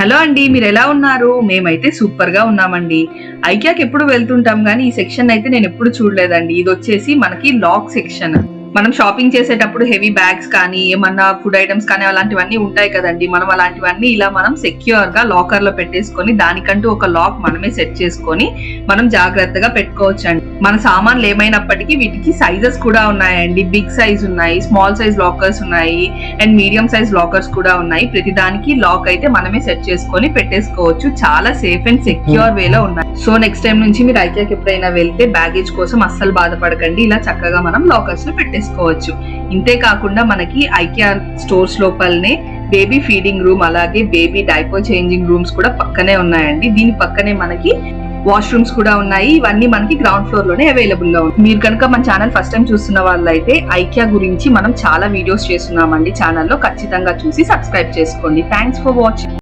Hello అండి, మీరు ఎలా ఉన్నారు? మేమైతే సూపర్ గా ఉన్నామండి. ఐకియాకి ఎప్పుడు వెళ్తుంటాం కానీ ఈ సెక్షన్ అయితే నేను ఎప్పుడు చూడలేదండి. ఇది వచ్చేసి మనకి లాక్ సెక్షన్. మనం షాపింగ్ చేసేటప్పుడు హెవీ బ్యాగ్స్ కానీ ఏమన్నా ఫుడ్ ఐటమ్స్ కానీ అలాంటివన్నీ ఉంటాయి కదండి. మనం అలాంటివన్నీ ఇలా మనం సెక్యూర్ గా లాకర్ లో పెట్టేసుకొని దానికంటూ ఒక లాక్ మనమే సెట్ చేసుకొని మనం జాగ్రత్తగా పెట్టుకోవచ్చు అండి. మన సామాన్లు ఏమైనప్పటికీ వీటికి సైజెస్ కూడా ఉన్నాయండి. బిగ్ సైజ్ ఉన్నాయి, స్మాల్ సైజ్ లాకర్స్ ఉన్నాయి అండ్ మీడియం సైజ్ లాకర్స్ కూడా ఉన్నాయి. ప్రతి దానికి లాక్ అయితే మనమే సెట్ చేసుకొని పెట్టేసుకోవచ్చు. చాలా సేఫ్ అండ్ సెక్యూర్ వేలో ఉన్నాయి. సో నెక్స్ట్ టైం నుంచి మీరు ఐకియాకి ఎప్పుడైనా వెళ్తే బ్యాగేజ్ కోసం అస్సలు బాధపడకండి. ఇలా చక్కగా మనం లాకర్స్ లో పెట్టేసుకోవచ్చు. ఇంతే కాకుండా మనకి ఐకియా స్టోర్స్ లోపలనే బేబీ ఫీడింగ్ రూమ్ అలాగే బేబీ డైపర్ చేంజింగ్ రూమ్స్ కూడా పక్కనే ఉన్నాయండి. దీని పక్కనే మనకి వాష్రూమ్స్ కూడా ఉన్నాయి. ఇవన్నీ మనకి గ్రౌండ్ ఫ్లోర్ లోనే అవైలబుల్ గా ఉంది. మీరు కనుక మన ఛానల్ ఫస్ట్ టైం చూస్తున్న వాళ్ళైతే ఐకియా గురించి మనం చాలా వీడియోస్ చేస్తున్నామండి ఛానల్లో. ఖచ్చితంగా చూసి సబ్స్క్రైబ్ చేసుకోండి. Thanks for watching.